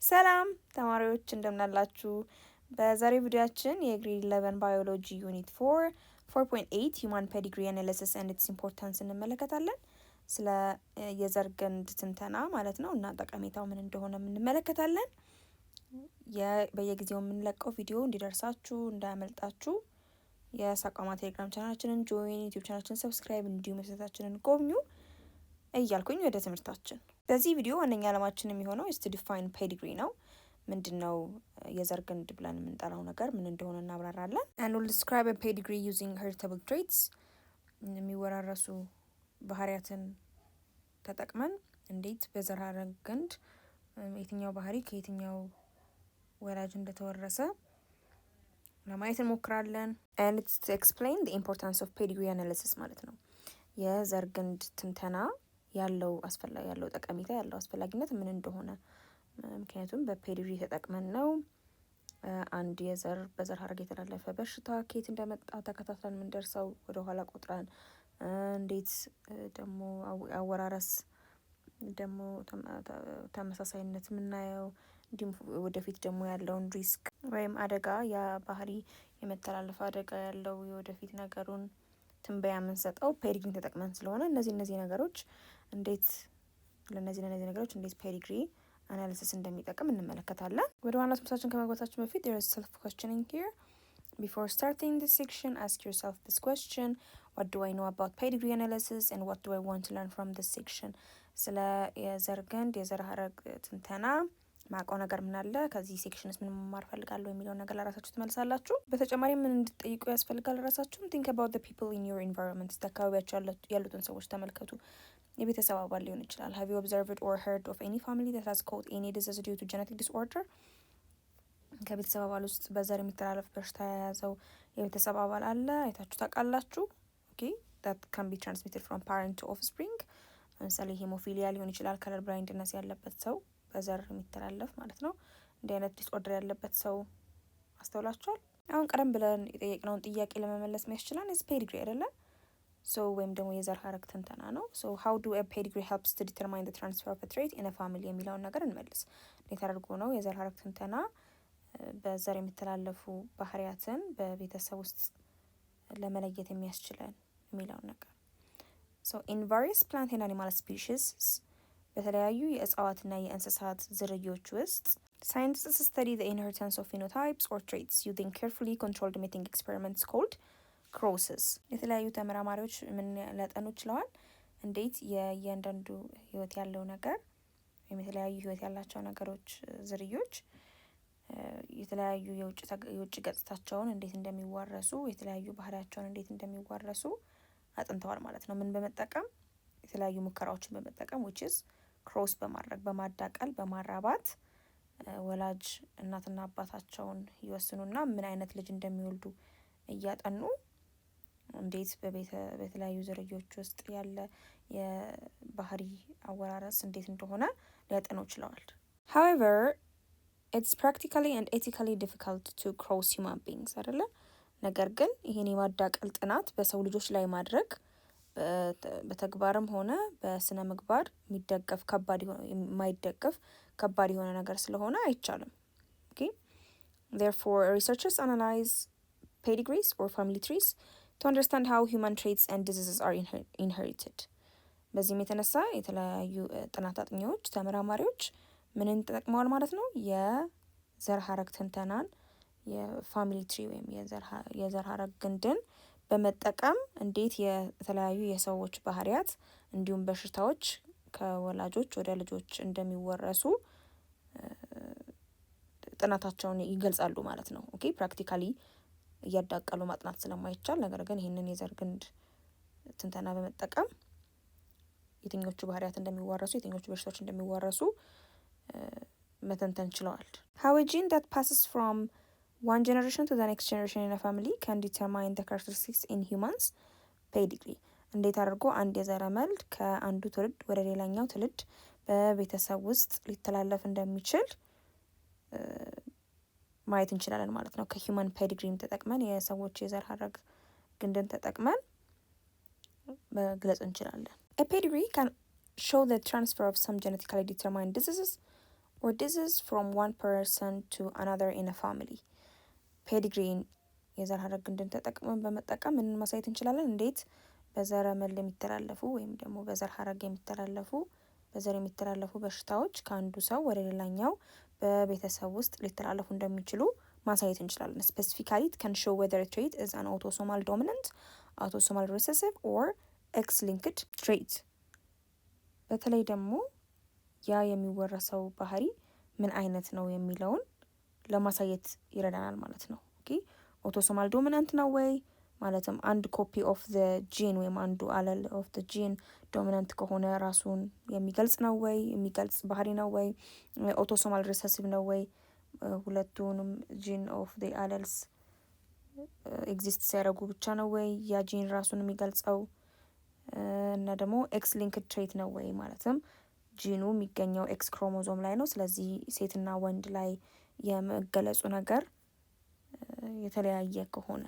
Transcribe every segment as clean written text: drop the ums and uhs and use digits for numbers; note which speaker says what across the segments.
Speaker 1: ሰላም ተማሪዎች እንደምናላችሁ። በዛሬው ቪዲዮአችን የግሬድ 11 ባዮሎጂ ዩኒት 4.8 ሂውማን ፔዲግሪ አናሊሲስ ኤንድ ኢትስ ኢምፖርታንስ እንመለከታለን። ስለ የዘር ግንድ ትንተና ማለት ነው እና ጠቀሜታው ምን እንደሆነ እንመለከታለን። በየጊዜው የምንለቀው ቪዲዮ እንዲደርሳችሁ እንዳያመልጣችሁ የሳቋማ ቴሌግራም ቻናላችንን ጆይን፣ ዩቲዩብ ቻናላችንን ሰብስክራይብ እንዲሁም ዌብሳይታችንን ጎብኙ እያልኩኝ ወደ ትምህርታችን። በዚህ ቪዲዮ ዋነኛ ዓላማችን የሚሆነው is to define pedigree ነው። ምንድነው የዘር ግንድ ብለን የምንጠራው ነገር ምን እንደሆነ እናብራራለን። and we'll describe a pedigree using heritable traits የሚወራረሱ ባህሪያትን ተጠቅመን እንዴት በዘር ሐረግ ግንድ የትኛው ባህሪ ከየትኛው ወላጅ እንደተወረሰ ለማየት እንሞክራለን። and it's to explain the importance of pedigree analysis ማለት ነው። የዘር ግንድ ትንተና ያለው ጠቀሜታ ያለው አስፈላጊነት ምን እንደሆነ፣ ምክንያቱም በፔዲግሪ ተጠቅመን ነው አንድ በዘር ሐረግ የተላለፈ በሽታ ከየት እንደመጣ ተከታትለን የምንደርሰው ወደ ኋላ ቆጥረን፣ እንዴት ደግሞ አወራረስ ደግሞ ተመሳሳይነት የምናየው፣ እንዲሁም ወደፊት ደግሞ ያለውን ሪስክ ወይም አደጋ ያ ባህሪ የመተላለፍ አደጋ ያለው የወደፊት ነገሩን ትንበያ የምንሰጠው ፔዲግሪን ተጠቅመን ስለሆነ እነዚህ ነገሮች እንዴት ነገሮች እንዴት ፔዲግሪ አናሊሲስ እንደሚጠቅም እንመለከታለን። ወደ ዋና ትምህርታችን ከመግባታችን በፊት there is self questioning here. Before starting this section, ask yourself this question: what do I know about pedigree analysis and what do I want to learn from this section? ስለ የዘር ግንድ የዘር ሐረግ ትንተና ማውቀው ነገር ምን አለ፣ ከዚህ ሴክሽንስ ምን መማር ፈልጋለሁ የሚለውን ነገር ለራሳችሁ ትመልሳላችሁ። በተጨማሪም ምን እንድትጠይቁ ያስፈልጋል ራሳችሁም። think about the people in your environment. አካባቢያችሁ ያሉትን ሰዎች ተመልከቱ። የቤተሰብ አባል ሊሆን ይችላል። have you observed or heard of any family that has caught any disease due to genetic disorder? ከቤተሰብ አባል ውስጥ በዘር የሚተላለፍ በሽታ የያዘው የቤተሰብ አባል አለ? አይታችሁ ታውቃላችሁ? okay, that can be transmitted from parent to offspring. ለምሳሌ ሄሞፊሊያ ሊሆን ይችላል። ከለር ብላይንድነስ ያለበት ሰው በዘር የሚተላለፍ ማለት ነው። እንዲህ አይነት ዲስኦርደር ያለበት ሰው አስተውላችኋል? አሁን ቀደም ብለን የጠየቅነውን ጥያቄ ለመመለስ የሚያስችለን ፔዲግሪ አይደለም? ወይም ደግሞ የዘር ሐረግ ትንተና ነው። how do a pedigree helps to determine the transfer of a trait in a family የሚለውን ነገር እንመልስ። እንዴት አድርጎ ነው የዘር ሐረግ ትንተና በዘር የሚተላለፉ ባህሪያትን በቤተሰብ ውስጥ ለመለየት የሚያስችለን የሚለውን ነገር። in various plant and animal species በተለያዩ የእጽዋትና የእንስሳት ዝርዮች ውስጥ scientists study the inheritance of phenotypes or traits using carefully controlled mating experiments called crosses. የተለያዩ ተመራማሪዎች ምን ሊያጠኑ ችለዋል? እንዴት የእያንዳንዱ ህይወት ያለው ነገር ወይም የተለያዩ ህይወት ያላቸው ነገሮች ዝርዮች የተለያዩ የውጭ ገጽታቸውን እንዴት እንደሚዋረሱ፣ የተለያዩ ባህሪያቸውን እንዴት እንደሚዋረሱ አጥንተዋል ማለት ነው። ምን በመጠቀም? የተለያዩ ሙከራዎችን በመጠቀም which is ክሮስ በማድረግ በማዳቀል በማራባት ወላጅ እናትና አባታቸውን ይወስኑና ምን አይነት ልጅ እንደሚወልዱ እያጠኑ እንዴት በተለያዩ ዝርዮች ውስጥ ያለ የባህሪ አወራረስ እንዴት እንደሆነ ሊያጠኑ ችለዋል። however it's practically and ethically difficult to cross human beings አይደለ? ነገር ግን ይሄን የማዳቀል ጥናት በሰው ልጆች ላይ ማድረግ በተግባርም ሆነ በስነ ምግባር የማይደገፍ ከባድ የሆነ ነገር ስለሆነ አይቻልም። okay, therefore researchers analyze pedigrees or family trees to understand how human traits and diseases are inherited. በዚህም የተነሳ የተለያዩ ጥናት አጥኚዎች ተመራማሪዎች ምንን ተጠቅመዋል ማለት ነው? የዘር ሐረግ ትንተናን የፋሚሊ ትሪ ወይም የዘር ሐረግ ግንድን በመጠቀም እንዴት የተለያዩ የሰዎች ባህሪያት እንዲሁም በሽታዎች ከወላጆች ወደ ልጆች እንደሚወረሱ ጥናታቸውን ይገልጻሉ ማለት ነው። ኦኬ ፕራክቲካሊ እያዳቀሉ ማጥናት ስለማይቻል፣ ነገር ግን ይህንን የዘር ግንድ ትንተና በመጠቀም የትኞቹ ባህሪያት እንደሚወረሱ የትኞቹ በሽታዎች እንደሚወረሱ መተንተን ችለዋል። how a gene that passes from one generation to the next generation in a family can determine the characteristics in humans pedigree. እንዴት አድርጎ አንድ የዘረመል ከአንዱ ትውልድ ወደ ሌላኛው ትውልድ በቤተሰብ ውስጥ ሊተላለፍ እንደሚችል ማየት እንችላለን ማለት ነው። ከሂውማን ፔዲግሪም ተጠቅመን የሰዎች የዘር ሐረግ ግንድን ተጠቅመን መግለጽ እንችላለን። a pedigree can show the transfer of some genetically determined diseases or disease from one person to another in a family. ፔዲግሪን የዘር ሀረግ ግንድን ተጠቅመን በመጠቀም ምን ማሳየት እንችላለን? እንዴት በዘረመል የሚተላለፉ ወይም ደግሞ በዘር ሀረግ የሚተላለፉ በዘር የሚተላለፉ በሽታዎች ከአንዱ ሰው ወደ ሌላኛው በቤተሰብ ውስጥ ሊተላለፉ እንደሚችሉ ማሳየት እንችላለን። ስፔሲፊካሊ it can show whether a trait is an autosomal dominant, autosomal recessive or X-linked trait. በተለይ ደግሞ ያ የሚወረሰው ባህሪ ምን አይነት ነው የሚለውን ለማሳየት ይረዳናል ማለት ነው። ኦኬ autosomal dominant ነው ወይ ማለትም አንድ ኮፒ ኦፍ ዘ ጂን ወይም አንዱ አለል ኦፍ ዘ ጂን ዶሚናንት ከሆነ ራሱን የሚገልጽ ነው ወይ የሚገልጽ ባህሪ ነው ወይ? autosomal recessive ነው ወይ ሁለቱንም ጂን ኦፍ ዘ አለልስ ኤግዚስት ሲያደርጉ ብቻ ነው ወይ ያ ጂን ራሱን የሚገልጸው? እና ደግሞ ኤክስ ሊንክድ ትሬት ነው ወይ ማለትም ጂኑ የሚገኘው ኤክስ ክሮሞዞም ላይ ነው። ስለዚህ ሴትና ወንድ ላይ የመገለጹ ነገር የተለያየ ከሆነ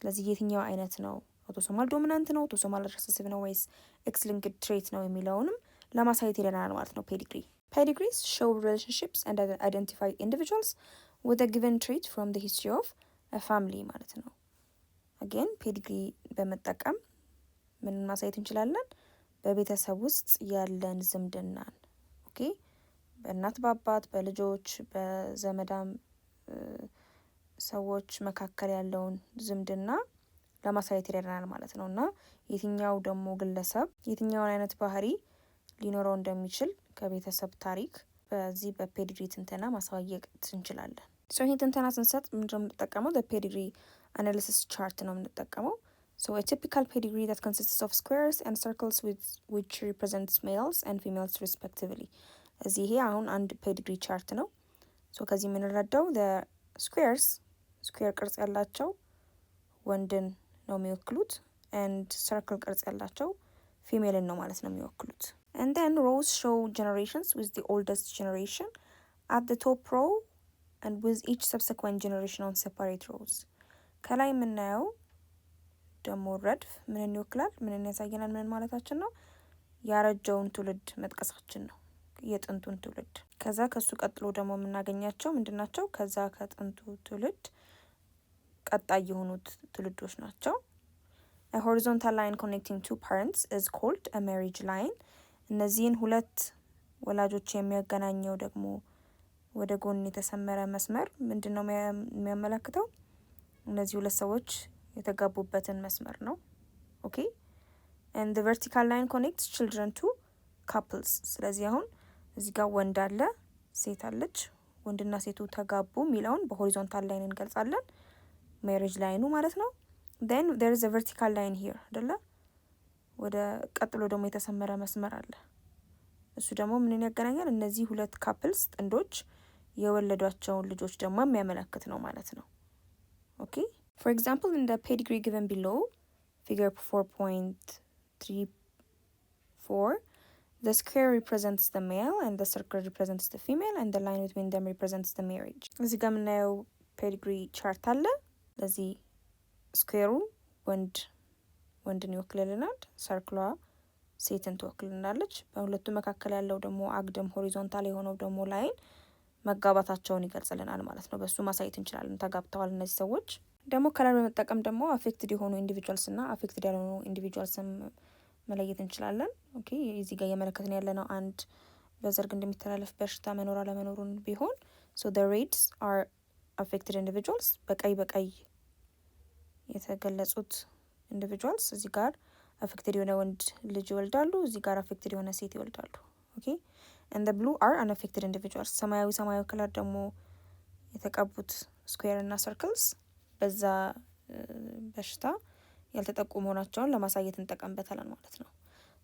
Speaker 1: ስለዚህ የትኛው አይነት ነው autosomal dominant ነው autosomal recessive ነው ወይስ ኤክስ ሊንክድ ትሬት ነው የሚለውንም ለማሳየት ይረዳናል ማለት ነው ፔዲግሪ። Pedigrees show relationships and identify individuals with a given trait from the history of a family ማለት ነው። again ፔዲግሪ በመጠቀም ምን ማሳየት እንችላለን? በቤተሰብ ውስጥ ያለን ዝምድናን ኦኬ በእናት በአባት በልጆች በዘመዳም ሰዎች መካከል ያለውን ዝምድና ለማሳየት ይረዳናል ማለት ነው። እና የትኛው ደግሞ ግለሰብ የትኛውን አይነት ባህሪ ሊኖረው እንደሚችል ከቤተሰብ ታሪክ በዚህ በፔዲግሪ ትንተና ማሳየት እንችላለን። ሶ ይሄ ትንተና ስንሰጥ ምንድነው የምንጠቀመው? the pedigree analysis chart ነው የምንጠቀመው። So a typical pedigree that consists of squares and circles which represents males and females respectively. እዚህ ይሄ አሁን አንድ ፔዲግሪ ቻርት ነው። ሶ ከዚህ የምንረዳው the squares ስኩዌር ቅርጽ ያላቸው ወንድን ነው የሚወክሉት and circle ቅርጽ ያላቸው ፊሜልን ነው ማለት ነው የሚወክሉት። and then rows show generations with the oldest generation at the top row and with each subsequent generation on separate rows. ከላይ የምናየው ደግሞ ረድፍ ምንን ይወክላል? ምንን ያሳየናል? ምን ማለታችን ነው? ያረጀውን ትውልድ መጥቀሳችን ነው የጥንቱን ትውልድ። ከዛ ከሱ ቀጥሎ ደግሞ የምናገኛቸው ምንድናቸው? ከዛ ከጥንቱ ትውልድ ቀጣይ የሆኑት ትውልዶች ናቸው። a horizontal line connecting two parents is called a marriage line. እነዚህን ሁለት ወላጆች የሚያገናኘው ደግሞ ወደ ጎን የተሰመረ መስመር ምንድነው የሚያመለክተው? እነዚህ ሁለት ሰዎች የተጋቡበትን መስመር ነው። ኦኬ and the vertical line connects children to couples. ስለዚህ አሁን እዚህ ጋር ወንድ አለ ሴት አለች ወንድና ሴቱ ተጋቡ የሚለውን በሆሪዞንታል ላይን እንገልጻለን ሜሬጅ ላይኑ ማለት ነው። then there is a vertical line here አይደለ? ወደ ቀጥሎ ደግሞ የተሰመረ መስመር አለ። እሱ ደግሞ ምንን ያገናኛል? እነዚህ ሁለት ካፕልስ ጥንዶች የወለዷቸውን ልጆች ደግሞ የሚያመለክት ነው ማለት ነው። ኦኬ for example in the pedigree given below figure 4.34 the square represents the male and the circle represents the female and the line between them represents the marriage. እዚህ ጋር የምናየው ፔዲግሪ ቻርት አለ። ለዚህ ስኩዌሩ ወንድን ይወክልልናል፣ ሰርክሏ ሴትን ትወክልናለች። በሁለቱ መካከል ያለው ደግሞ አግድም ሆሪዞንታል የሆነው ደግሞ ላይን መጋባታቸውን ይገልጽልናል ማለት ነው። በሱ ማሳየት እንችላለን ተጋብተዋል እነዚህ ሰዎች። ደግሞ ከለር በመጠቀም ደግሞ አፌክትድ የሆኑ ኢንዲቪጁዋልስ እና አፌክትድ ያልሆኑ ኢንዲቪጁዋልስም መለየት እንችላለን። ኦኬ እዚህ ጋር እየመለከትን ያለነው አንድ በዘር ግንድ እንደሚተላለፍ በሽታ መኖር አለመኖሩን ቢሆን so the reds are affected individuals በቀይ የተገለጹት ኢንዲቪጁዋልስ እዚህ ጋር አፌክትድ የሆነ ወንድ ልጅ ይወልዳሉ፣ እዚህ ጋር አፌክትድ የሆነ ሴት ይወልዳሉ። ኦኬ and the blue are unaffected individuals ሰማያዊ ከለር ደግሞ የተቀቡት ስኩዌር እና ሰርክልስ በዛ በሽታ ያልተጠቁ መሆናቸውን ለማሳየት እንጠቀምበታለን ማለት ነው።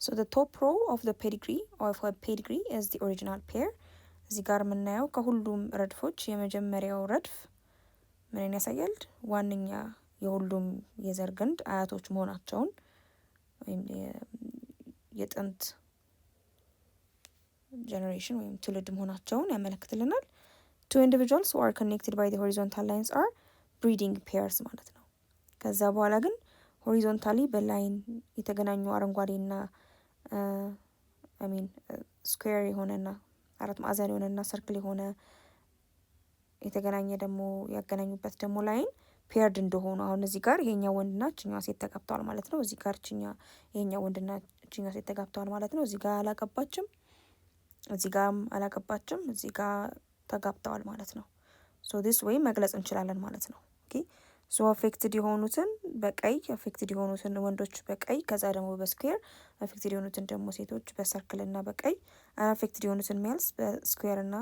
Speaker 1: so the top row of the pedigree of a pedigree is the original pair. እዚህ ጋር የምናየው ከሁሉም ረድፎች የመጀመሪያው ረድፍ ምንን ያሳያል? ዋነኛ የሁሉም የዘር ግንድ አያቶች መሆናቸውን ወይም የጥንት ጀነሬሽን ወይም ትውልድ መሆናቸውን ያመለክትልናል። two individuals who are connected by the horizontal lines are breeding pairs ማለት ነው። ከዛ በኋላ ግን ሆሪዞንታሊ በላይን የተገናኙ አረንጓዴና ስኩዌር የሆነና አራት ማዕዘን የሆነና ሰርክል የሆነ የተገናኘ ደግሞ ያገናኙበት ደግሞ ላይን ፔርድ እንደሆኑ አሁን እዚህ ጋር ይሄኛው ወንድና እችኛዋ ሴት ተጋብተዋል ማለት ነው። እዚህ ጋር ይሄኛው ወንድና እችኛዋ ሴት ተጋብተዋል ማለት ነው። እዚህ ጋር አላገባችም፣ እዚህ ጋርም አላገባችም፣ እዚህ ጋር ተጋብተዋል ማለት ነው። ሶ ዲስ ወይ መግለጽ እንችላለን ማለት ነው። ኦኬ ሶ አፌክትድ የሆኑትን በቀይ አፌክትድ የሆኑትን ወንዶች በቀይ ከዛ ደግሞ በስኩዌር አፌክትድ የሆኑትን ደግሞ ሴቶች በሰርክል እና በቀይ አፌክትድ የሆኑትን ሜልስ በስኩዌር እና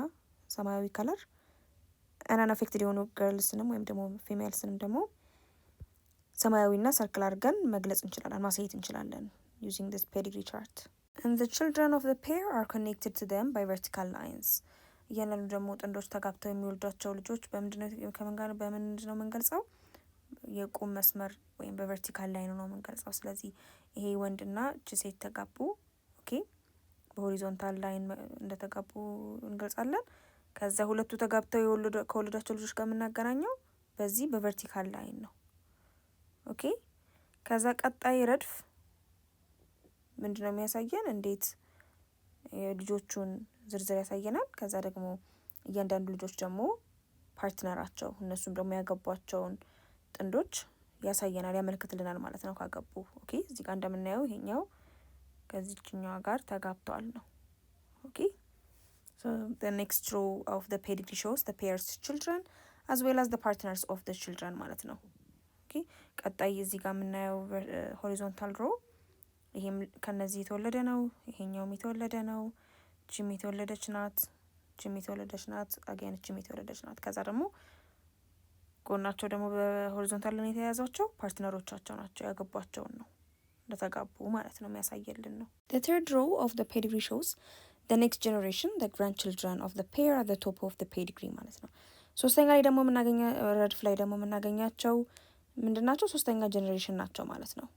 Speaker 1: ሰማያዊ ከለር አናፌክትድ የሆኑ ገርልስንም ወይም ደግሞ ፊሜልስንም ደግሞ ሰማያዊና ሰርክል አድርገን መግለጽ እንችላለን ማሳየት እንችላለን using this pedigree chart. And the children of the pair are connected to them by vertical lines. እያንዳንዱ ደግሞ ጥንዶች ተጋብተው የሚወልዷቸው ልጆች በምንድነው በምንድነው የምንገልጸው? የቁም መስመር ወይም በቨርቲካል ላይን ነው የምንገልጸው። ስለዚህ ይሄ ወንድና እቺ ሴት ተጋቡ። ኦኬ በሆሪዞንታል ላይን እንደተጋቡ እንገልጻለን። ከዛ ሁለቱ ተጋብተው ከወለዷቸው ልጆች ጋር የምናገናኘው በዚህ በቨርቲካል ላይን ነው። ኦኬ ከዛ ቀጣይ ረድፍ ምንድነው የሚያሳየን? እንዴት ልጆቹን ዝርዝር ያሳየናል። ከዛ ደግሞ እያንዳንዱ ልጆች ደግሞ ፓርትነራቸው እነሱም ደግሞ ያገቧቸውን ጥንዶች ያሳየናል፣ ያመለክትልናል ማለት ነው ካገቡ። ኦኬ እዚህ ጋር እንደምናየው ይሄኛው ከዚህኛዋ ጋር ተጋብተዋል ነው። ኦኬ so the next row of the pedigree shows the pair's children as well as the partners of the children ማለት ነው። ኦኬ ቀጣይ እዚህ ጋር የምናየው ሆሪዞንታል ሮ ይሄም ከነዚህ የተወለደ ነው፣ ይሄኛውም የተወለደ ነው፣ ጂም የተወለደች ናት፣ ጂም የተወለደች ናት፣ አገን ጂም የተወለደች ናት። ከዛ ደግሞ ጎናቸው ደግሞ በሆሪዞንታል ላይ የተያያዟቸው ፓርትነሮቻቸው ናቸው፣ ያገቧቸውን ነው እንደተጋቡ ማለት ነው የሚያሳየልን ነው። The third row of the pedigree shows the next generation, the grandchildren of the pair at the top of the pedigree ማለት ነው። ሶስተኛ ላይ ደግሞ ረድፍ ላይ ደግሞ የምናገኛቸው ምንድናቸው? ሶስተኛ ጀኔሬሽን ናቸው ማለት ነው።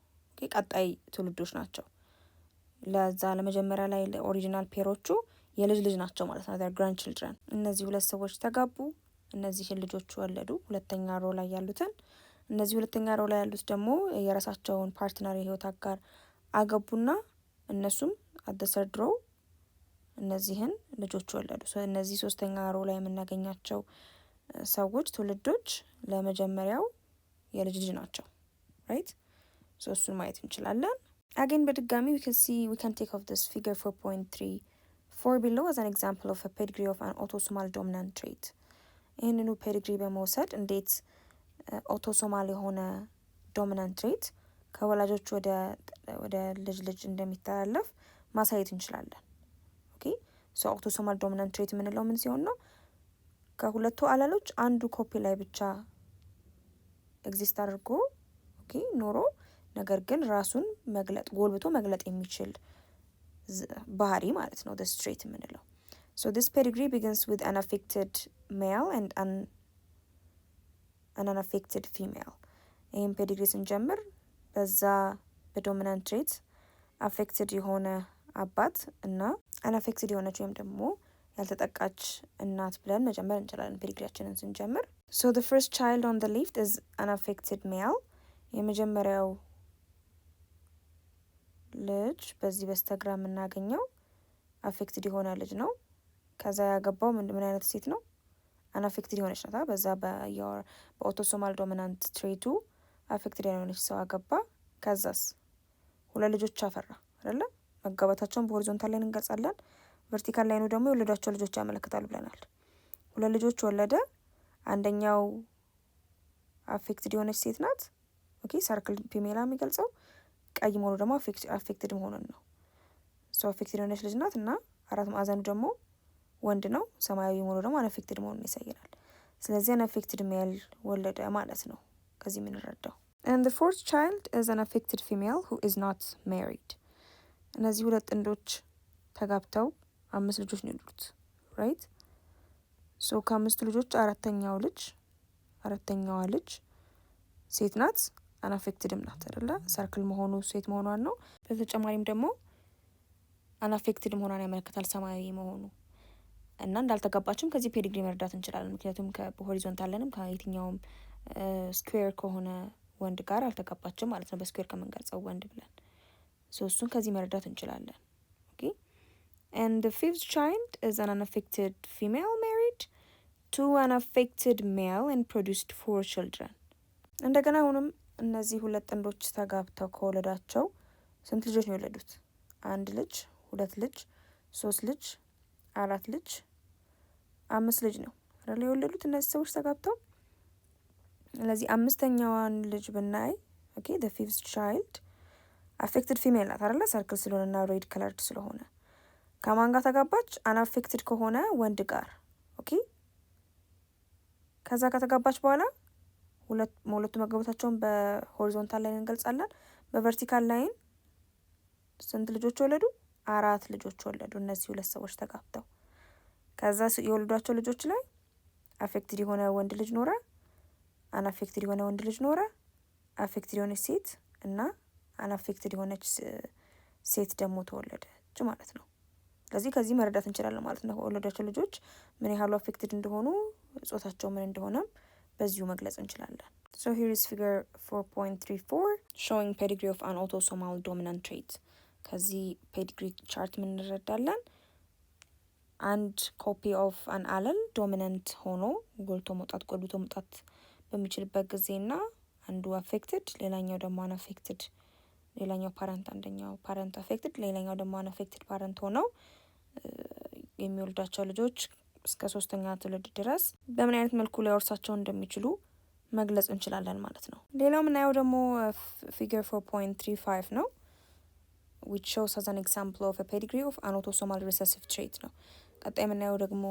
Speaker 1: ቀጣይ ትውልዶች ናቸው። ለዛ ለመጀመሪያ ላይ ኦሪጂናል ፔሮቹ የልጅ ልጅ ናቸው ማለት ነው። their grandchildren እነዚህ ሁለት ሰዎች ተጋቡ፣ እነዚህን ልጆች ወለዱ። ሁለተኛ ሮ ላይ ያሉትን እነዚህ ሁለተኛ ሮ ላይ ያሉት ደግሞ የራሳቸውን ፓርትነር የህይወት አጋር አገቡና እነሱም at the third row እነዚህን ልጆች ወለዱ። እነዚህ ሶስተኛ ሮ ላይ የምናገኛቸው ሰዎች ትውልዶች ለመጀመሪያው የልጅ ልጅ ናቸው። ራይት ሶ እሱን ማየት እንችላለን። አገን በድጋሚ we can take off this figure 4.34 below as an example of a pedigree of an autosomal dominant trait. ይህንኑ ፔዲግሪ በመውሰድ እንዴት ኦቶሶማል የሆነ ዶሚናንት ትሬት ከወላጆች ወደ ልጅ ልጅ እንደሚተላለፍ ማሳየት እንችላለን። ኦኬ ሶ ኦቶሶማል ዶሚናንት ትሬት የምንለው ምን ሲሆን ነው? ከሁለቱ አላሎች አንዱ ኮፒ ላይ ብቻ ኤግዚስት አድርጎ ኦኬ ኖሮ ነገር ግን ራሱን ጎልብቶ መግለጥ የሚችል ባህሪ ማለት ነው this trait የምንለው። So this pedigree begins with an affected male and an unaffected female. ይህም ፔዲግሪ ስንጀምር በዛ በዶሚናንት ትሬት አፌክትድ የሆነ አባት እና unaffected የሆነች ወይም ደግሞ ያልተጠቃች እናት ብለን መጀመር እንችላለን ፔዲግሪያችንን ስንጀምር። So the first child on the left is unaffected male. የመጀመሪያው ልጅ በዚህ በስተግራ የምናገኘው አፌክትድ የሆነ ልጅ ነው። ከዛ ያገባው ምን አይነት ሴት ነው? አናፌክትድ የሆነች ናት። በዛ በኦቶሶማል ዶሚናንት ትሬቱ አፌክትድ የሆነች ሰው አገባ። ከዛስ ሁለት ልጆች አፈራ አይደለ? መጋባታቸውን በሆሪዞንታል ላይ እንገልጻለን። ቨርቲካል ላይኑ ደግሞ የወለዷቸው ልጆች ያመለክታሉ ብለናል። ሁለት ልጆች ወለደ። አንደኛው አፌክትድ የሆነች ሴት ናት። ኦኬ ሰርክል ፊሜላ የሚገልጸው ቀይ መሆኑ ደግሞ አፌክትድ መሆኑን ነው። ሶ አፌክትድ የሆነች ልጅ ናት እና አራት ማዕዘኑ ደግሞ ወንድ ነው። ሰማያዊ መሆኑ ደግሞ አናፌክትድ መሆኑን ያሳየናል። ስለዚህ አናፌክትድ ሜል ወለደ ማለት ነው ከዚህ የምንረዳው። And the fourth child is an affected female who is not married. እነዚህ ሁለት ጥንዶች ተጋብተው 5 ልጆች ነው ያሉት ራይት። ሶ ከ5 ልጆች አራተኛዋ ልጅ ሴት ናት። አናፌክትድም ናት አይደለ? ሰርክል መሆኑ ሴት መሆኗን ነው። በተጨማሪም ደግሞ አናፌክትድ መሆኗን ያመለክታል ሰማያዊ መሆኑ እና እንዳልተጋባችም ከዚህ ፔዲግሪ መረዳት እንችላለን። ምክንያቱም በሆሪዞንታልንም ከየትኛውም ስኩዌር ከሆነ ወንድ ጋር አልተጋባችም ማለት ነው፣ በስኩዌር ከምንገልጸው ወንድ ብለን እሱን ከዚህ መረዳት እንችላለን። ኦኬ and the fifth child is an unaffected female married to an affected male and produced 4 children. እንደገና አሁንም እነዚህ ሁለት ጥንዶች ተጋብተው ከወለዳቸው ስንት ልጆች ነው የወለዱት? 1 ልጅ፣ 2 ልጅ፣ 3 ልጅ፣ 4 ልጅ፣ 5 ልጅ ነው አይደል የወለዱት እነዚህ ሰዎች ተጋብተው። ስለዚህ 5ኛዋን ልጅ ብናይ ኦኬ the fifth child affected female ናት አይደል? ሰርክል ስለሆነና ሬድ ከለርድ ስለሆነ ከማን ጋር ተጋባች? unaffected ከሆነ ወንድ ጋር ኦኬ። ከዛ ከተጋባች በኋላ ሁለቱ መጋባታቸውን በሆሪዞንታል ላይን እንገልጻለን። በቨርቲካል ላይን ስንት ልጆች ወለዱ? 4 ልጆች ወለዱ እነዚህ ሁለት ሰዎች ተጋብተው። ከዛ የወለዷቸው ልጆች ላይ አፌክትድ የሆነ ወንድ ልጅ ኖረ፣ አናፌክትድ የሆነ ወንድ ልጅ ኖረ፣ አፌክትድ የሆነች ሴት እና አናፌክትድ የሆነች ሴት ደግሞ ተወለደች ማለት ነው። ስለዚህ ከዚህ መረዳት እንችላለን ማለት ነው የወለዷቸው ልጆች ምን ያህሉ አፌክትድ እንደሆኑ፣ ጾታቸው ምን እንደሆነም በዚሁ መግለጽ እንችላለን። So here is figure 4.34 showing pedigree of an autosomal dominant trait. ከዚህ ፔዲግሪ ቻርት ምን እንረዳለን? አንድ ኮፒ ኦፍ አን አለል ዶሚናንት ሆኖ ጎልቶ መውጣት ጎልቶ መውጣት በሚችልበት ጊዜና አንዱ አፌክትድ ሌላኛው ደግሞ አናፌክትድ፣ ሌላኛው ፓረንት አንደኛው ፓረንት አፌክትድ ሌላኛው ደግሞ አናፌክትድ ፓረንት ሆነው የሚወልዷቸው ልጆች እስከ 3ኛ ትውልድ ድረስ በምን አይነት መልኩ ሊያወርሳቸው እንደሚችሉ መግለጽ እንችላለን ማለት ነው። ሌላው የምናየው ደግሞ ፊገር 4.35 ነው which shows as an example of a pedigree of an autosomal recessive trait ነው። ቀጣይ የምናየው ደግሞ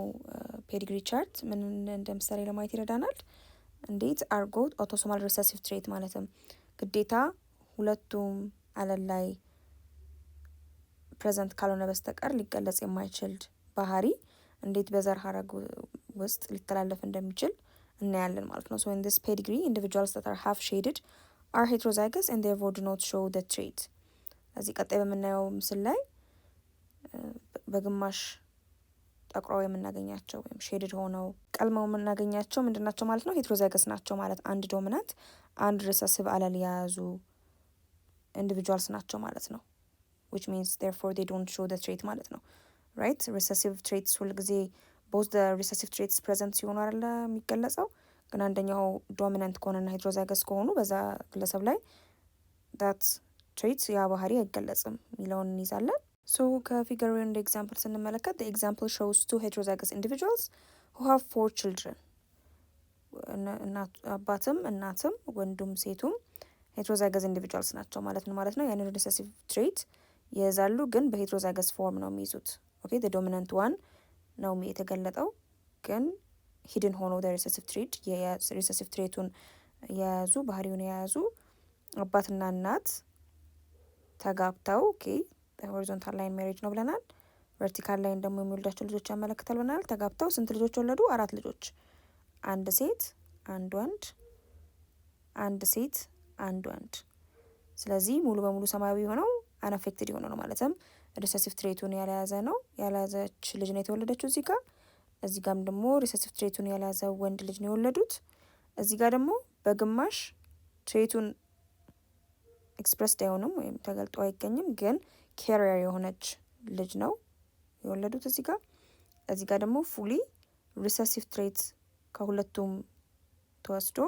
Speaker 1: ፔዲግሪ ቻርት ምን እንደ ምሳሌ ለማየት ይረዳናል። እንዴት አርጎ autosomal recessive trait ማለትም ግዴታ ሁለቱም አለል ላይ ፕሬዘንት ካልሆነ በስተቀር ሊገለጽ የማይችል ባህሪ እንዴት በዘር ሐረግ ውስጥ ሊተላለፍ እንደሚችል እናያለን ማለት ነው። So in this pedigree individuals that are half shaded are heterozygous and therefore do not show the trait. እዚህ ቀጣይ በምናየው ምስል ላይ በግማሽ ጠቁረው የምናገኛቸው ወይም ሼድድ ሆነው ቀልመው የምናገኛቸው ምንድናቸው ማለት ነው? ሄትሮዛይገስ ናቸው ማለት አንድ ዶሚናንት አንድ ሪሰሲቭ አለል የያዙ ኢንዲቪጁዋልስ ናቸው ማለት ነው። which means therefore they don't show the trait ማለት ነው። right recessive traits ሁል ጊዜ both the recessive traits present ሲሆኑ አይደለ የሚገለጸው። ግን አንደኛው ዶሚናንት ከሆነና ሄትሮዛይገስ ከሆኑ በዛ ግለሰብ ላይ that trait ያ ባህሪ አይገለጽም የሚለውን እንይዛለን። so ከፊገሩ እንደ ኤግዛምፕል ስንመለከት the example shows 2 heterozygous individuals who have 4 children. አባትም እናትም ወንዱም ሴቱም ሄትሮዛይገስ ኢንዲቪጁዋልስ ናቸው ማለት ነው። ያንን ሪሰሲቭ ትሬት ይይዛሉ ግን በሄትሮዛይገስ ፎርም ነው የሚይዙት። ኦኬ the dominant one ነው የተገለጠው ግን ሂድን ሆኖ the recessive trait የሪሰሲቭ ትሬቱን የያዙ ባህሪውን የያዙ አባትና እናት ተጋብተው ኦኬ ሆሪዞንታል ላይን ሜሬጅ ነው ብለናል። ቨርቲካል ላይን ደግሞ የሚወልዳቸው ልጆች ያመለክታል ብለናል። ተጋብተው ስንት ልጆች ወለዱ? 4 ልጆች፣ 1 ሴት፣ 1 ወንድ፣ 1 ሴት፣ 1 ወንድ። ስለዚህ ሙሉ በሙሉ ሰማያዊ ሆነው አናፌክትድ የሆነ ነው ማለትም ሪሰሲቭ ትሬቱን ያለያዘ ነው። ያለያዘች ልጅ ነው የተወለደችው እዚህ ጋር። እዚህ ጋርም ደግሞ ሪሰሲቭ ትሬቱን ያለያዘ ወንድ ልጅ ነው የወለዱት። እዚህ ጋር ደግሞ በግማሽ ትሬቱን ኤክስፕረስድ አይሆንም ወይም ተገልጦ አይገኝም ግን ካሪየር የሆነች ልጅ ነው የወለዱት እዚህ ጋር። እዚህ ጋር ደግሞ ፉሊ ሪሰሲቭ ትሬት ከሁለቱም ተወስዶ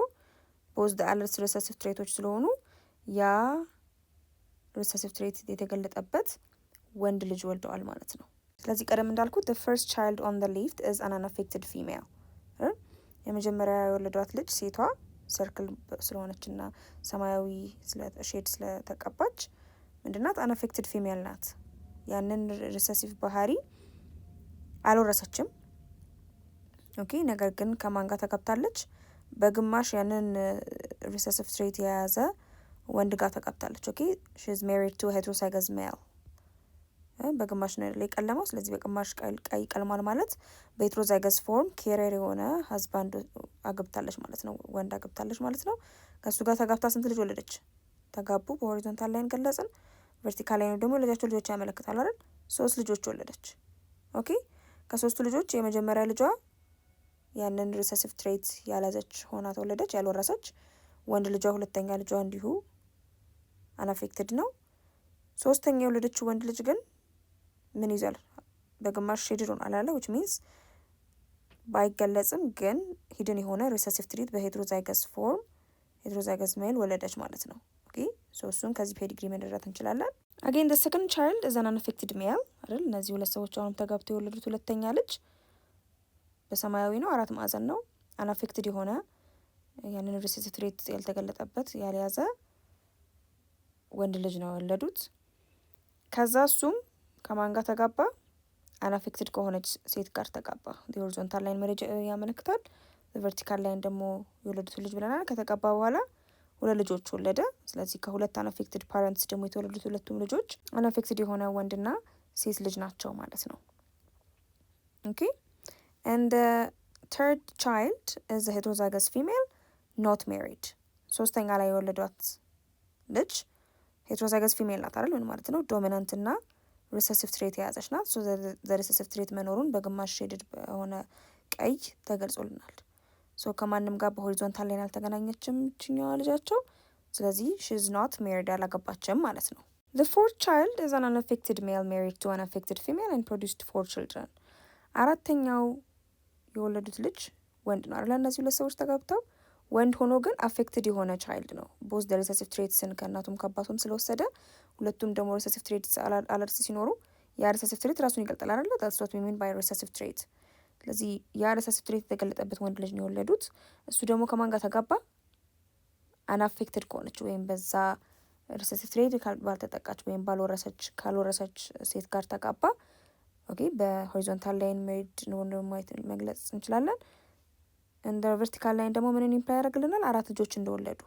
Speaker 1: ቦዝ አለርስ ሪሰሲቭ ትሬቶች ስለሆኑ ያ ሪሰሲቭ ትሬት የተገለጠበት ወንድ ልጅ ወልደዋል ማለት ነው። ስለዚህ ቀደም እንዳልኩት the first child on the left is an unaffected female። የመጀመሪያ የወለዷት ልጅ ሴቷ ሰርክል ስለሆነችና ሰማያዊ ሼድ ስለተቀባች ምንድናት? unaffected female ናት። ያንን ሪሰሲቭ ባህሪ አልወረሰችም። ኦኬ ነገር ግን ከማን ጋር ተጋብታለች? በግማሽ ያንን ሪሰሲቭ ትሬት የያዘ ወንድ ጋር ተጋብታለች። ኦኬ she is married to a heterozygous male። በግማሽ ነው ላይ ቀለመው። ስለዚህ በግማሽ ቀይ ቀልሟል ማለት በሄትሮዛይገስ ፎርም ካሪየር የሆነ ሀዝባንድ አግብታለች ማለት ነው፣ ወንድ አግብታለች ማለት ነው። ከሱ ጋር ተጋብታ ስንት ልጅ ወለደች? ተጋቡ። በሆሪዞንታል ላይን ገለጽን። ቨርቲካል ላይን ደግሞ ልጃቸው ልጆች ያመለክታል አይደል? 3 ልጆች ወለደች። ኦኬ ከ3ቱ ልጆች የመጀመሪያ ልጇ ያንን ሪሰሲቭ ትሬት ያላዘች ሆና ተወለደች፣ ያልወረሰች። ወንድ ልጇ ሁለተኛ ልጇ እንዲሁ አናፌክትድ ነው። 3ኛ የወለደችው ወንድ ልጅ ግን ምን ይዟል? በግማሽ ሼድድ ሆኗል አለ which means ባይገለጽም ግን ሂድን የሆነ ሪሰሲቭ ትሪት በሄትሮዛይገስ ፎርም ሄትሮዛይገስ ሜል ወለደች ማለት ነው። ኦኬ ሶ እሱን ከዚህ ፔዲግሪ መረዳት እንችላለን። አጌን the second child is an unaffected male አይደል? እነዚህ ሁለት ሰዎች አሁንም ተጋብተው የወለዱት ሁለተኛ ልጅ በሰማያዊ ነው፣ 4 ማዕዘን ነው። unaffected የሆነ ያንን ሪሰሲቭ ትሪት ያልተገለጠበት ያልያዘ ወንድ ልጅ ነው የወለዱት። ከዛ እሱም ከማን ጋር ተጋባ? አናፌክትድ ከሆነች ሴት ጋር ተጋባ። ሆሪዞንታል ላይን መሬጅ ያመለክታል። ቨርቲካል ላይን ደግሞ የወለዱት ልጅ ብለናል። ከተጋባ በኋላ 2 ልጆች ወለደ። ስለዚህ ከሁለት አናፌክትድ ፓረንትስ ደግሞ የተወለዱት ሁለቱም ልጆች አናፌክትድ የሆነ ወንድና ሴት ልጅ ናቸው ማለት ነው። ኦኬ and the third child is a heterozygous female not married። ሶስተኛ ላይ የወለዷት ልጅ ሄትሮዛይገስ ፊሜል ናት አይደል? ምን ማለት ነው? ዶሚናንት እና ሪሰሲቭ ትሬት የያዘች ናት። ሶ ዘ ሪሰሲቭ ትሬት መኖሩን በግማሽ ሼድድ በሆነ ቀይ ተገልጾልናል። ሶ ከማንም ጋር በሆሪዞንታል ላይን አልተገናኘችም ችኛዋ ልጃቸው። ስለዚህ ሺ ኢዝ ኖት ሜሪድ አላገባችም ማለት ነው። The fourth child is an unaffected male married to an affected female and produced 4 children። አራተኛው የወለዱት ልጅ ወንድ ነው አይደል? እነዚህ ሁለት ሰዎች ተጋብተው ወንድ ሆኖ ግን አፌክትድ የሆነ ቻይልድ ነው። ቦዝ ደ ሪሰሲቭ ትሬትስን ከእናቱም ከአባቱም ስለወሰደ ሁለቱም ደግሞ ሪሰሲቭ ትሬትስ አለርስ ሲኖሩ ያ ሪሰሲቭ ትሬት ራሱን ይገልጣል አይደለ? that's what we mean by recessive trait። ስለዚህ ያ ሪሰሲቭ ትሬት የተገለጠበት ወንድ ልጅ ነው የወለዱት። እሱ ደግሞ ከማን ጋር ተጋባ? አናፌክትድ ከሆነች ወይም በዛ ሪሰሲቭ ትሬት ባልተጠቃች ወይም ካልወረሰች ሴት ጋር ተጋባ። ኦኬ በሆሪዞንታል ላይን ሜሪድ ነው መግለጽ እንችላለን። እንደ ቨርቲካል ላይን ደግሞ ምንን ኢምፕላይ ያደርግልናል? 4 ልጆች እንደወለዱ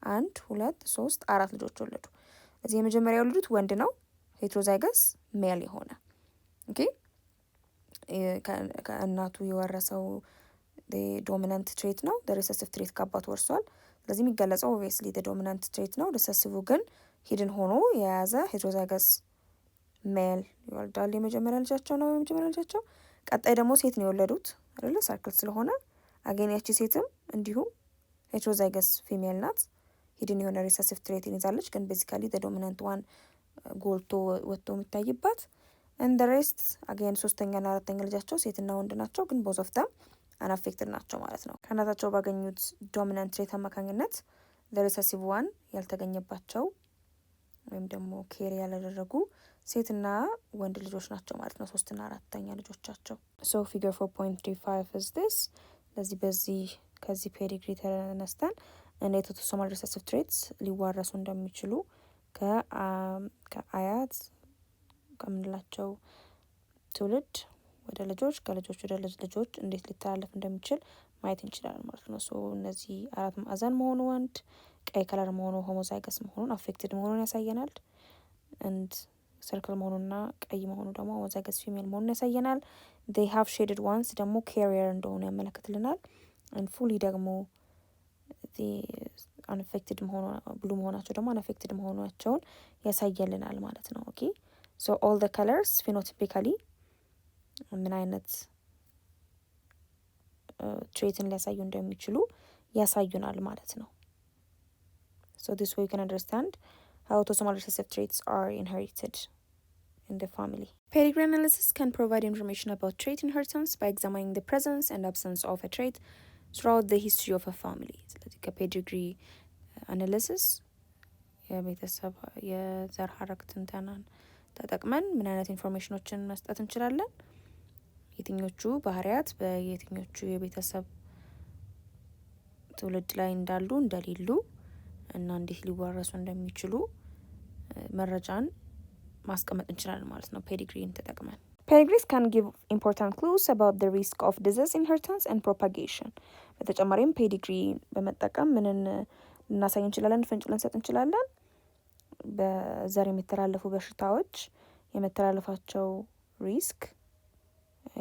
Speaker 1: 1 2 3 4 ልጆች ወለዱ። እዚህ የመጀመሪያ የወለዱት ወንድ ነው ሄትሮዛይገስ ሜል የሆነ ኦኬ ከእናቱ የወረሰው ዶሚናንት ትሬት ነው። ሪሰሲቭ ትሬት ከአባቱ ወርሷል። ስለዚህ የሚገለጸው ኦብቪየስሊ ዶሚናንት ትሬት ነው። ሪሰሲቭ ግን ሂድን ሆኖ የያዘ ሄትሮዛይገስ ሜል ይወልዳል። የመጀመሪያ ልጃቸው ነው የመጀመሪያ ልጃቸው። ቀጣይ ደግሞ ሴት ነው የወለዱት አይደለ? ሰርክል ስለሆነ አገኛቺ ሴትም እንዲሁ ሄትሮዛይገስ ፊሜል ናት። ሂድን የሆነ ሪሰሲቭ ትሬትን ይዛለች፣ ግን ቤዚካሊ ዶሚናንት ዋን ጎልቶ ወጥቶ የሚታይባት። እንደ ሬስት አገን ሶስተኛና አራተኛ ልጃቸው ሴትና ወንድ ናቸው፣ ግን ቦዝ ኦፍ ደም አናፌክትድ ናቸው ማለት ነው። ከእናታቸው ባገኙት ዶሚናንት ትሬት አማካኝነት ሪሰሲቭ ዋን ያልተገኘባቸው ወይም ደግሞ ኬሪ ያላደረጉ ሴትና ወንድ ልጆች ናቸው ማለት ነው። 3ና 4ኛ ልጆቻቸው። ሶ ፊገር 4.35 is this። በዚህ ከዚህ ፔዲግሪ ተነስተን እንዴት ኦቶሶማል ሪሰሲቭ ትሬትስ ሊዋረሱ እንደሚችሉ ከአያት ከምንላቸው ትውልድ ወደ ልጆች ከልጆች ወደ ልጅ ልጆች እንዴት ሊተላለፍ እንደሚችል ማየት እንችላለን ማለት ነው። ሶ እነዚህ 4 ማዕዘን መሆኑ ወንድ፣ ቀይ ከለር መሆኑ ሆሞዛይገስ መሆኑን አፌክትድ መሆኑን ያሳየናል። እንድ ሰርክል መሆኑና ቀይ መሆኑ ደግሞ ሆሞዛይገስ ፊሜል መሆኑን ያሳየናል። they have shaded ones ደግሞ carrier እንደሆነ ያመለክትልናል። and fully ደግሞ unaffected ብሉ መሆናቸው ደግሞ unaffected መሆናቸውን ያሳየልናል ማለት ነው። ኦኬ so all the colors phenotypically ምን አይነት ትሬትን ሊያሳዩ እንደሚችሉ ያሳዩናል ማለት ነው። so this way you can understand how autosomal recessive traits are inherited in the family. Pedigree analysis can provide information about trait inheritance by examining the presence and absence of a trait throughout the history of a family. ስለዚህ ከፔዲግሪ አናሊሲስ የቤተሰብ የዘር ሐረግ ትንተናን ተጠቅመን ምን አይነት ኢንፎርሜሽኖችን መስጠት እንችላለን? የትኞቹ ባህሪያት በየትኞቹ የቤተሰብ ትውልድ ላይ እንዳሉ እንደሌሉ እና እንዴት ሊዋረሱ እንደሚችሉ መረጃን ማስቀመጥ እንችላለን ማለት ነው ፔዲግሪን ተጠቅመን። Pedigrees can give important clues about the risk of disease inheritance and propagation። በተጨማሪም ፔዲግሪ በመጠቀም ምንን ልናሳይ እንችላለን? ፍንጭ ልንሰጥ እንችላለን። በዘር የሚተላለፉ በሽታዎች የመተላለፋቸው ሪስክ፣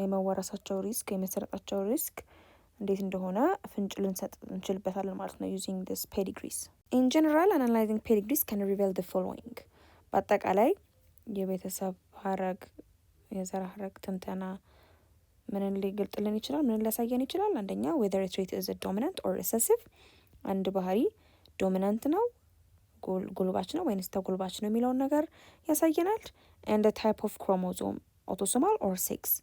Speaker 1: የመዋረሳቸው ሪስክ፣ የመሰረጣቸው ሪስክ እንዴት እንደሆነ ፍንጭ ልንሰጥ እንችልበታለን ማለት ነው using this pedigrees. In general, analyzing pedigrees can reveal the following። በአጠቃላይ የቤተሰብ ሐረግ የዘር ሐረግ ትንተና ምንን ሊገልጥልን ይችላል? ምንን ሊያሳየን ይችላል? አንደኛ whether a trait is a dominant or recessive። አንድ ባህሪ ዶሚናንት ነው ጎልባች ነው ወይንስ ተጎልባች ነው የሚለውን ነገር ያሳየናል። and the type of chromosome ኦቶሶማል ኦር ሴክስ።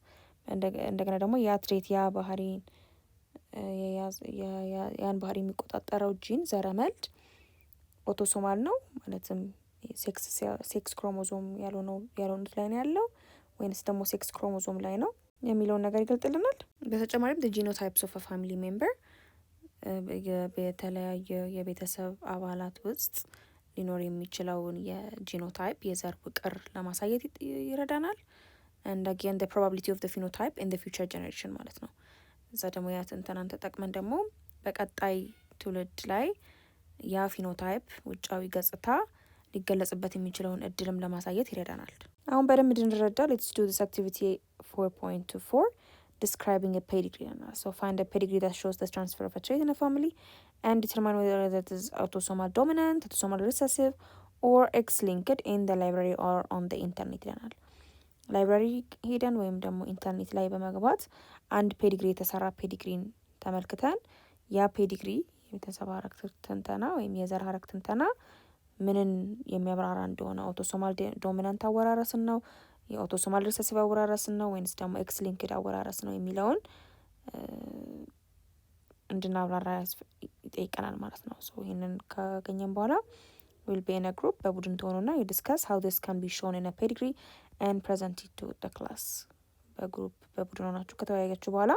Speaker 1: እንደገና ደግሞ የአትሌት ባህሪን ያን ባህሪ የሚቆጣጠረው ጂን ዘረመልድ ኦቶሶማል ነው ማለትም ሴክስ ክሮሞዞም ያልሆኑት ላይ ነው ያለው ወይንስ ደግሞ ሴክስ ክሮሞዞም ላይ ነው የሚለውን ነገር ይገልጥልናል። በተጨማሪም ጂኖታይፕስ ኦፍ ፋሚሊ ሜምበር በተለያየ የቤተሰብ አባላት ውስጥ ሊኖር የሚችለውን የጂኖታይፕ የዘር ፍቅር ለማሳየት ይረዳናል። and again the probability of the phenotype in the future generation ማለት ነው። እዛ ደግሞ ያ ትንተናን ተጠቅመን ደግሞ በቀጣይ ትውልድ ላይ ያ ፊኖታይፕ ውጫዊ ገጽታ ሊገለጽበት የሚችለውን እድልም ለማሳየት ይረዳናል። አሁን በደንብ እንድንረዳ let's do this activity 4.24 describing a pedigree. So find a pedigree that shows the transfer of a trait in a family and determine whether that is autosomal dominant, autosomal recessive or X-linked in the library or on the internet ይለናል። ላይብራሪ ሄደን ወይም ደግሞ ኢንተርኔት ላይ በመግባት አንድ ፔዲግሪ የተሰራ ፔዲግሪን ተመልክተን ያ ፔዲግሪ የቤተሰብ ሀረግ ትንተና ወይም የዘር ሀረግ ትንተና ምንን የሚያብራራ እንደሆነ አውቶሶማል ዶሚናንት አወራረስን ነው፣ የአውቶሶማል ሪሰሲቭ አወራረስን ነው ወይንስ ደግሞ ኤክስ ሊንክድ አወራረስ ነው የሚለውን እንድናብራራ ይጠይቀናል ማለት ነው። ሶ ይህንን ካገኘን በኋላ will be in a group በቡድን ትሆኑና you discuss how this can be shown in a pedigree and present it to the class። በግሩፕ በቡድን ሆናችሁ ከተወያያችሁ በኋላ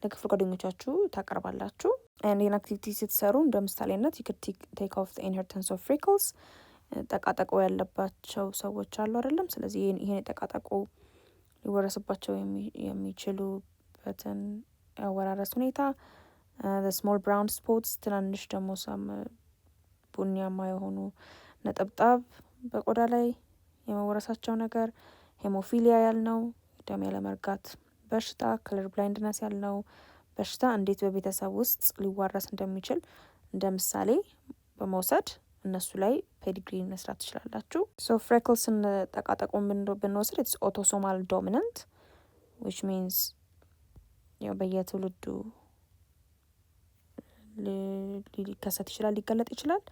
Speaker 1: ለክፍል ጓደኞቻችሁ ታቀርባላችሁ። and ይህን አክቲቪቲ ስትሰሩ እንደ ምሳሌነት you could take off the inheritance of freckles ጠቃጠቆ ያለባቸው ሰዎች አሉ አይደለም። ስለዚህ ይሄን ጠቃጠቆ ሊወረስባቸው የሚችሉበትን ያወራረስ ሁኔታ the small brown spots ትናንሽ ደግሞ ቡኒያማ የሆኑ ነጠብጣብ በቆዳ ላይ የመወረሳቸው ነገር፣ ሄሞፊሊያ ያልነው ደም ያለመርጋት በሽታ፣ ከለር ብላይንድነስ ያልነው በሽታ እንዴት በቤተሰብ ውስጥ ሊዋረስ እንደሚችል እንደ ምሳሌ በመውሰድ እነሱ ላይ ፔዲግሪ መስራት ትችላላችሁ። ሶ ፍሬክልስን ጠቃጠቁን ብንወስድ ኢትስ ኦቶሶማል ዶሚናንት which means በየትውልዱ ሊከሰት ይችላል፣ ሊገለጥ ይችላል።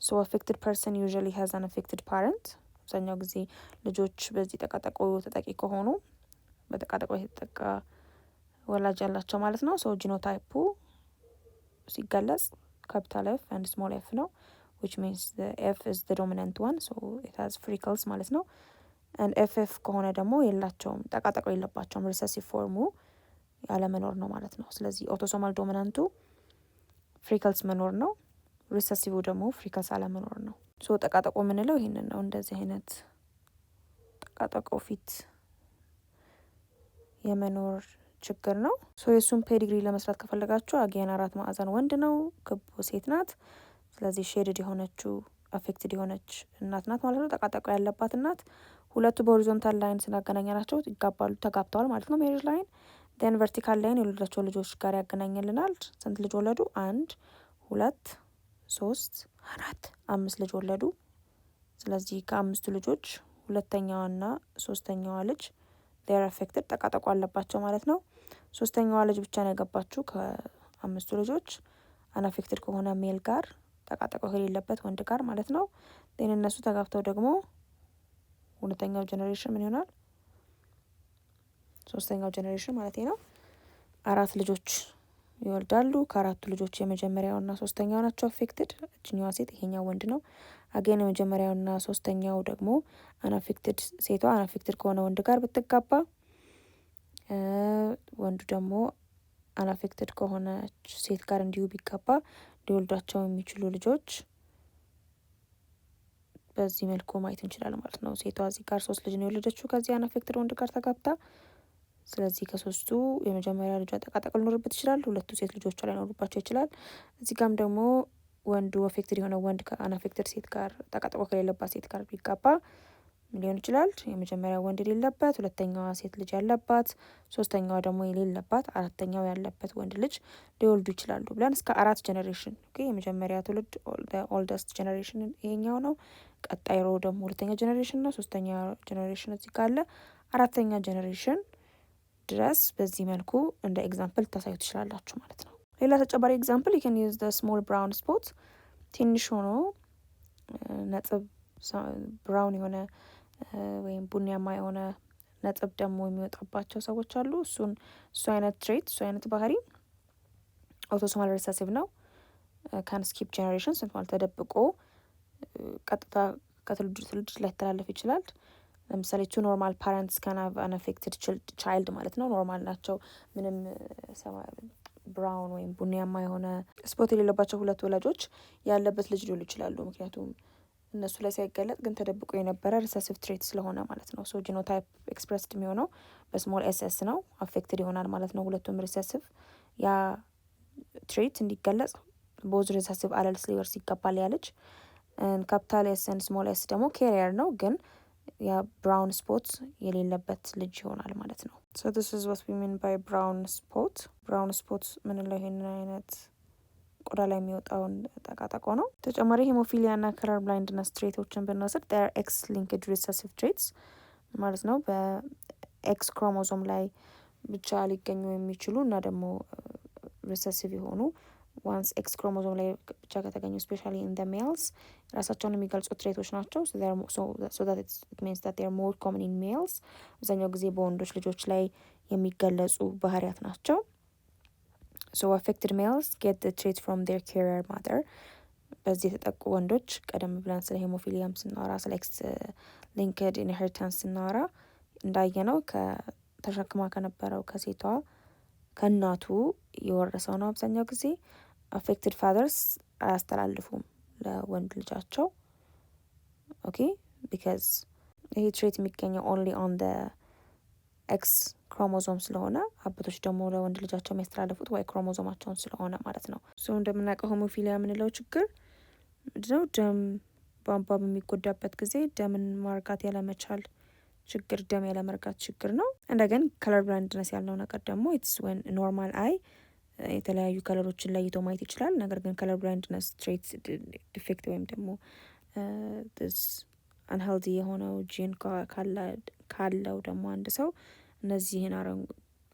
Speaker 1: so affected person usually has an affected parent። አብዛኛው ጊዜ ልጆች በዚህ ጠቃጠቆ ተጠቂ ከሆኑ በጠቃጠቆ የተጠቃ ወላጅ ያላቸው ማለት ነው። so ጂኖታይፑ ሲገለጽ capital F and small f ነው which means the F is the dominant one so it has freckles ማለት ነው። and FF ከሆነ ደግሞ የላቸውም፣ ጠቃጠቆ የለባቸውም፣ recessive ፎርሙ ያለመኖር ነው ማለት ነው። ስለዚህ ኦቶሶማል ዶሚናንቱ ፍሪከልስ መኖር ነው፣ ሪሰሲቭ ደግሞ ፍሪከልስ አለመኖር ነው። ሶ ጠቃጠቆ የምንለው ይሄንን ነው። እንደዚህ አይነት ጠቃጠቆ ፊት የመኖር ችግር ነው። ሶ የሱን ፔዲግሪ ለመስራት ከፈለጋችሁ አጌን 4 ማዕዘን ወንድ ነው፣ ክቡ ሴት ናት። ስለዚህ ሼድድ የሆነችው አፌክትድ የሆነች እናት ናት ማለት ነው፣ ጠቃጠቆ ያለባት እናት። ሁለቱ በሆሪዞንታል ላይን ስናገናኛቸው ይጋባሉ፣ ተጋብተዋል ማለት ነው። ሜሪጅ ላይን ዴን ቨርቲካል ላይን የወለዳቸው ልጆች ጋር ያገናኝልናል። ስንት ልጅ ወለዱ? 1 2 3 4 5 ልጅ ወለዱ። ስለዚህ ከአምስቱ ልጆች ሁለተኛዋና ሶስተኛዋ ልጅ they are affected ጠቃጠቆ አለባቸው ማለት ነው። ሶስተኛዋ ልጅ ብቻ ነው ያገባችሁ ከአምስቱ ልጆች አናፌክትድ ከሆነ ሜል ጋር፣ ጠቃጠቆ ከሌለበት ወንድ ጋር ማለት ነው። ዴን እነሱ ተጋብተው ደግሞ ሁለተኛው ጀነሬሽን ምን ይሆናል? ሶስተኛው ጀነሬሽን ማለት ነው 4 ልጆች ይወልዳሉ። ከአራቱ ልጆች የመጀመሪያውና ሶስተኛው ናቸው አፌክትድ፣ እችኛዋ ሴት ይሄኛው ወንድ ነው። አገን የመጀመሪያውና ሶስተኛው ደግሞ አናፌክትድ፣ ሴቷ አናፌክትድ ከሆነ ወንድ ጋር ብትጋባ፣ ወንዱ ደግሞ አናፌክትድ ከሆነች ሴት ጋር እንዲሁ ቢጋባ ሊወልዷቸው የሚችሉ ልጆች በዚህ መልኩ ማየት እንችላለን ማለት ነው። ሴቷ እዚህ ጋር 3 ልጅ ነው የወለደችው ከዚህ አናፌክትድ ወንድ ጋር ተጋብታ። ስለዚህ ከሶስቱ የመጀመሪያ ልጇ ጠቃጠቆ ሊኖርበት ይችላል፣ 2 ሴት ልጆቿ ላይ ሊኖርባቸው ይችላል። እዚህ ጋርም ደግሞ ወንዱ አፌክትድ የሆነ ወንድ ከአናፌክትድ ሴት ጋር ጠቃጠቆ ከሌለባት ሴት ጋር ቢጋባ ሊሆን ይችላል። የመጀመሪያ ወንድ የሌለበት፣ ሁለተኛዋ ሴት ልጅ ያለባት፣ ሶስተኛዋ ደግሞ የሌለባት፣ አራተኛው ያለበት ወንድ ልጅ ሊወልዱ ይችላሉ ብለን እስከ 4 ጀነሬሽን የመጀመሪያ ትውልድ ኦልደስት ጀነሬሽን ይሄኛው ነው። ቀጣይ ሮ ደግሞ ሁለተኛ ጀነሬሽን ነው። ሶስተኛ ጀነሬሽን እዚህ ጋር አለ። አራተኛ ጀነሬሽን ድረስ በዚህ መልኩ እንደ ኤግዛምፕል ታሳዩ ትችላላችሁ ማለት ነው። ሌላ ተጨማሪ ኤግዛምፕል you can use the small brown spot ትንሽ ሆኖ ነጥብ ብራውን የሆነ ወይም ቡኒያማ የሆነ ነጥብ ደግሞ የሚወጣባቸው ሰዎች አሉ። እሱ አይነት ትሬት እሱ አይነት ባህሪ አውቶሶማል ሪሰሲቭ ነው። ካን ስኪፕ ጄኔሬሽንስ ማለት ተደብቆ ቀጥታ ከትውልድ ትውልድ ላይተላለፍ ይችላል። ለምሳሌ ቱ ኖርማል ፓረንትስ ካን ሃቭ አን አፌክትድ ቻይልድ ማለት ነው። ኖርማል ናቸው፣ ምንም ብራውን ወይም ቡኒያማ የሆነ ስፖት የሌለባቸው ሁለት ወላጆች ያለበት ልጅ ሊሆኑ ይችላሉ። ምክንያቱም እነሱ ላይ ሳይገለጥ ግን ተደብቆ የነበረ ሪሰሲቭ ትሬት ስለሆነ ማለት ነው። ሶ ጂኖታይፕ ኤክስፕረስድ የሚሆነው በስሞል ኤስኤስ ነው። አፌክትድ ይሆናል ማለት ነው ሁለቱም ሪሰሲቭ። ያ ትሬት እንዲገለጽ ቦዝ ሪሰሲቭ አለልስ ሊወርስ ይገባል ያ ልጅ። ካፒታል ኤስ ኤንድ ስሞል ኤስ ደግሞ ኬሪየር ነው፣ ግን ያ ብራውን ስፖት የሌለበት ልጅ ይሆናል ማለት ነው። ሶ ዲስ ኢዝ ዋት ዊ ሚን ባይ ብራውን ስፖት። ብራውን ስፖት ምንለው ይሄንን አይነት ቆዳ ላይ የሚወጣውን ጠቃጠቆ ነው። ተጨማሪ ሄሞፊሊያ እና ከለር ብላይንድነስ ትሬቶችን ብንወስድ ር ኤክስ ሊንክድ ሪሰሲቭ ትሬትስ ማለት ነው። በኤክስ ክሮሞዞም ላይ ብቻ ሊገኙ የሚችሉ እና ደግሞ ሪሰሲቭ የሆኑ ዋንስ ኤክስ ክሮሞዞም ላይ ብቻ ከተገኙ ስፔሻሊ ኢን ደ ሜልስ ራሳቸውን የሚገልጹ ትሬቶች ናቸው። ሶ ዛት ኢት ሚንስ ዛት ዜር ሞር ኮመን ኢን ሜልስ፣ አብዛኛው ጊዜ በወንዶች ልጆች ላይ የሚገለጹ ባህሪያት ናቸው። ሶ አፌክትድ ሜልስ ጌት ዘ ትሬት ፍሮም ዜር ካሪየር ማዘር። በዚህ የተጠቁ ወንዶች ቀደም ብለን ስለ ሄሞፊሊያም ስናወራ ስለ ኤክስ ሊንክድ ኢንሄሪታንስ ስናወራ እንዳየነው ተሸክማ ከነበረው ከሴቷ ከእናቱ የወረሰው ነው አብዛኛው ጊዜ። አፌክትድ ፋዘርስ አያስተላልፉም ለወንድ ልጃቸው። ኦኬ ቢካዝ ይሄ ትሬት የሚገኘው ኦንሊ ኦን ደ ኤክስ ክሮሞዞም ስለሆነ አባቶች ደግሞ ለወንድ ልጃቸው የሚያስተላልፉት ዋይ ክሮሞዞማቸውን ስለሆነ ማለት ነው። ሶ እንደምናውቀው ሆሞፊሊያ የምንለው ችግር ምንድነው? ደም ቧንቧ በሚጎዳበት ጊዜ ደምን ማርጋት ያለመቻል ችግር፣ ደም ያለመርጋት ችግር ነው። እንደገን ከለር ብላይንድነስ ያልነው ነገር ደግሞ ኢትስ ወን ኖርማል አይ የተለያዩ ከለሮችን ለይቶ ማየት ይችላል። ነገር ግን ከለር ብላይንድነስ ትሬት ዲፌክት ወይም ደግሞ አንሄልዲ የሆነው ጂን ካለው ደግሞ አንድ ሰው እነዚህን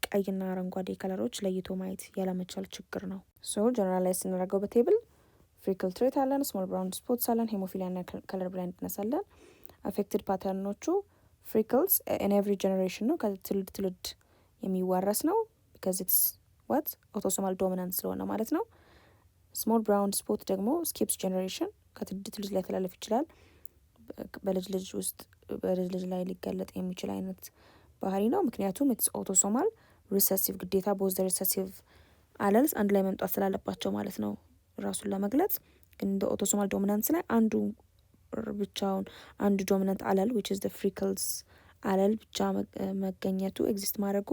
Speaker 1: ቀይና አረንጓዴ ከለሮች ለይቶ ማየት ያለመቻል ችግር ነው። ሶ ጀነራላይዝ ስናደርገው በቴብል ፍሪክል ትሬት አለን፣ ስሞል ብራውን ስፖትስ አለን፣ ሄሞፊሊያ ና ከለር ብላይንድነስ አለን። አፌክትድ ፓተርኖቹ ፍሪክልስ ኢን ኤቭሪ ጀኔሬሽን ነው፣ ከትውልድ ትውልድ የሚዋረስ ነው። ቢካዝ ኢትስ ዋት አውቶሶማል ዶሚናንት ስለሆነ ማለት ነው። ስሞል ብራውን ስፖት ደግሞ ስኪፕስ ጀኔሬሽን፣ ከትውልድ ትውልድ ላይ ተላለፍ ይችላል። በልጅ ልጅ ላይ ሊገለጥ የሚችል አይነት ባህሪ ነው። ምክንያቱም ኢትስ አውቶሶማል ሪሰሲቭ፣ ግዴታ ቦዝ ሪሰሲቭ አለልስ አንድ ላይ መምጣት ስላለባቸው ማለት ነው ራሱን ለመግለጽ። ግን እንደ አውቶሶማል ዶሚናንስ ላይ አንዱ ብቻውን አንዱ ዶሚናንት አለል ዊች ኢዝ ዘ ፍሪክልስ አለል ብቻ መገኘቱ ኤግዚስት ማድረጉ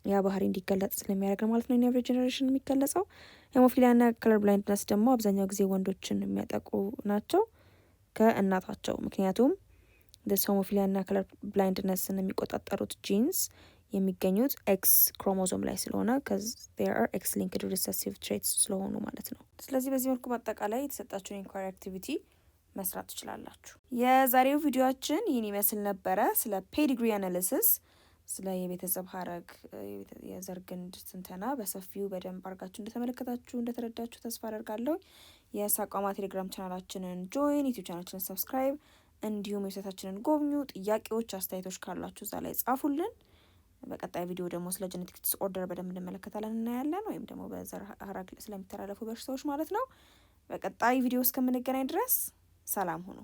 Speaker 1: ያ ባህሪ እንዲገለጽ ስለሚያደርግ ማለት ነው። ኢን ኤቭሪ ጀኔሬሽን የሚገለጸው። ሄሞፊሊያ ና ከለር ብላይንድነስ ደግሞ አብዛኛው ጊዜ ወንዶችን የሚያጠቁ ናቸው ከእናታቸው። ምክንያቱም ሆሞፊሊያ ና ከለር ብላይንድነስን የሚቆጣጠሩት ጂንስ የሚገኙት ኤክስ ክሮሞዞም ላይ ስለሆነ ኤክስ ሊንክድ ሪሰሲቭ ትሬትስ ስለሆኑ ማለት ነው። ስለዚህ በዚህ መልኩ በአጠቃላይ የተሰጣችሁን ኢንኳሪ አክቲቪቲ መስራት ትችላላችሁ። የዛሬው ቪዲዮችን ይህን ይመስል ነበረ። ስለ ፔዲግሪ አናሊሲስ፣ ስለ የቤተሰብ ሀረግ የዘር ግንድ ትንተና በሰፊው በደንብ አርጋችሁ እንደተመለከታችሁ እንደተረዳችሁ ተስፋ አደርጋለሁ። የሳቋማ ቴሌግራም ቻናላችንን ጆይን፣ ዩቲዩብ ቻናላችንን ሰብስክራይብ፣ እንዲሁም ዌብሳይታችንን ጎብኙ። ጥያቄዎች፣ አስተያየቶች ካላችሁ እዛ ላይ ጻፉልን። በቀጣይ ቪዲዮ ደግሞ ስለ ጄኔቲክ ዲስኦርደር በደንብ እንመለከታለን እናያለን፣ ወይም ደግሞ በዘር ሀረግ ስለሚተላለፉ በሽታዎች ማለት ነው። በቀጣይ ቪዲዮ እስከምንገናኝ ድረስ ሰላም ሁኑ።